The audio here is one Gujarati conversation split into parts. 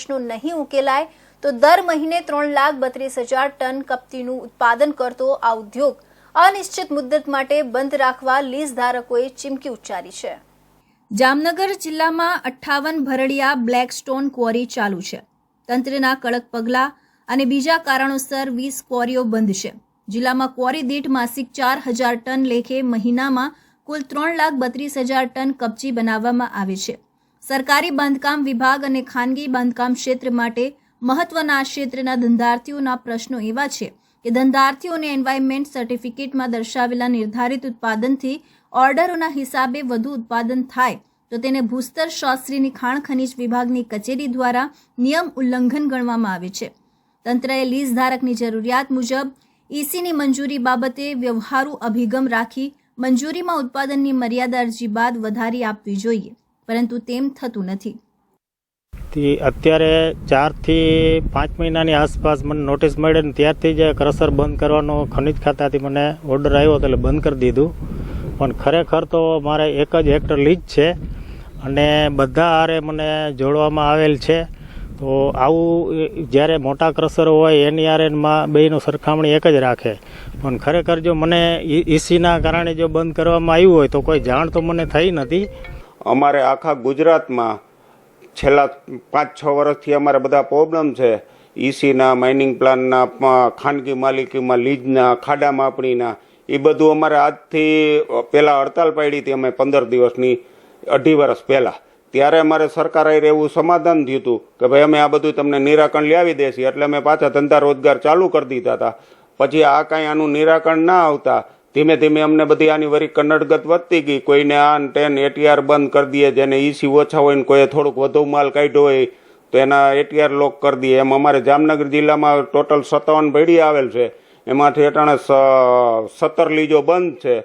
પ્રશ્નો નહીં ઉકેલાય તો દર મહિને 3,32,000 ટન કપતીનું ઉત્પાદન કરતો આ ઉદ્યોગ અનિશ્ચિત મુદ્દત માટે બંધ રાખવા લીઝ ધારકોએ ચીમકી ઉચ્ચારી છે। જામનગર જિલ્લામાં 58 ભરડિયા બ્લેકસ્ટોન ક્વોરી ચાલુ છે। તંત્રના કડક પગલાં અને બીજા કારણોસર 20 ક્વોરીઓ બંધ છે। જિલ્લામાં ક્વોરી દીઠ માસિક 4,000 ટન લેખે મહિનામાં કુલ 3,32,000 ટન કપચી બનાવવામાં આવે છે। સરકારી બાંધકામ વિભાગ અને ખાનગી બાંધકામ ક્ષેત્ર માટે મહત્વના આ ક્ષેત્રના ધંધાર્થીઓના પ્રશ્નો એવા છે કે ધંધાર્થીઓને એન્વાયરમેન્ટ સર્ટિફિકેટમાં દર્શાવેલા નિર્ધારિત ઉત્પાદનથી ઓર્ડરોના હિસાબે વધુ ઉત્પાદન થાય તો તેને ભૂસ્તર શાસ્ત્રીની ખાણ ખનીજ વિભાગની કચેરી દ્વારા નિયમ ઉલ્લંઘન ગણવામાં આવે છે। તંત્રએ લીઝ ધારકની જરૂરિયાત મુજબ ઈસીની મંજૂરી બાબતે વ્યવહારુ અભિગમ રાખી મંજૂરીમાં ઉત્પાદનની મર્યાદા અરજી બાદ વધારી આપવી જોઈએ, પરંતુ તેમ થતું નથી। અત્યારે 4 થી 5 મહિનાની આસપાસ મને નોટિસ મળી ને ત્યારથી જ ક્રશર બંધ કરવાનો ખનિજ ખાતાથી મને ઓર્ડર આવ્યો એટલે બંધ કરી દીધું। પણ ખરેખર તો મારે 1 જ હેક્ટર લીજ છે અને બધા આરે મને જોડવામાં આવેલ છે। તો આવું જ્યારે મોટા ક્રશર હોય એની આરેમાં બેયનું સરખામણી એક જ રાખે। પણ ખરેખર જો મને ઈસીના કારણે જો બંધ કરવામાં આવ્યું હોય તો કોઈ જાણ તો મને થઈ નથી। અમારે આખા ગુજરાતમાં છેલ્લા 5-6 વર્ષથી અમારે બધા પ્રોબ્લેમ છે। ઈસીના, માઇનિંગ પ્લાનના, ખાનગી માલિકીમાં લીજના, ખાડા માપણીના, એ બધું અમારે આજથી પહેલાં હડતાલ પાડી હતી અમે 15 દિવસની 2.5 વર્ષ પહેલાં। ત્યારે અમારે સરકારે એવું સમાધાન થયું હતું કે ભાઈ અમે આ બધું તમને નિરાકરણ લાવી દેશી, એટલે અમે પાછા ધંધા રોજગાર ચાલુ કરી દીધા હતા। પછી આ કાંઈ આનું નિરાકરણ ના આવતા ધીમે ધીમે અમને બધી આની વરી કન્નડગત વધતી ગઈ। કોઈને આન ટેન એટીઆર બંધ કરી દઈએ, જેને ઈસી ઓછા હોય ને કોઈએ થોડુંક વધુ માલ કાઢ્યો હોય તો એના એટીઆર લોક કરી દઈએ। એમ અમારે જામનગર જિલ્લામાં ટોટલ 57 ભેડી આવેલ છે, એમાંથી અટાણે 17 લીજો બંધ છે।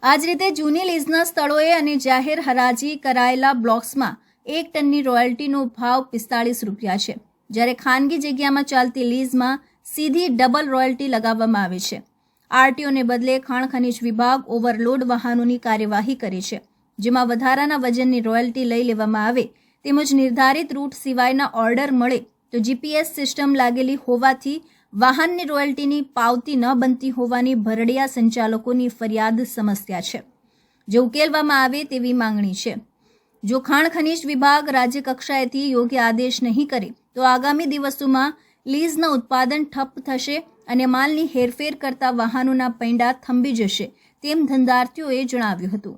આ જ રીતે જૂની લીઝના સ્થળોએ અને જાહેર હરાજી કરાયેલા બ્લોક્સમાં 1 ટનની રોયલ્ટીનો ભાવ 45 રૂપિયા છે, જ્યારે ખાનગી જગ્યામાં ચાલતી લીઝમાં સીધી ડબલ રોયલ્ટી લગાવવામાં આવે છે। આરટીઓને બદલે ખાણ ખનીજ વિભાગ ઓવરલોડ વાહનોની કાર્યવાહી કરે છે, જેમાં વધારાના વજનની રોયલ્ટી લઈ લેવામાં આવે તેમજ નિર્ધારિત રૂટ સિવાયના ઓર્ડર મળે તો જીપીએસ સિસ્ટમ લાગેલી હોવાથી વાહનની રોયલ્ટીની પાવતી ન બનતી હોવાની ભરડિયા સંચાલકોની ફરિયાદ સમસ્યા છે, જે ઉકેલવામાં આવે તેવી માંગણી છે। જો ખાણ ખનીજ વિભાગ રાજ્ય કક્ષાએથી યોગ્ય આદેશ નહીં કરે તો આગામી દિવસોમાં લીઝના ઉત્પાદન ઠપ થશે અને માલની હેરફેર કરતા વાહનોના પૈંડા થંભી જશે, તેમ ધંધાર્થીઓએ જણાવ્યું હતું।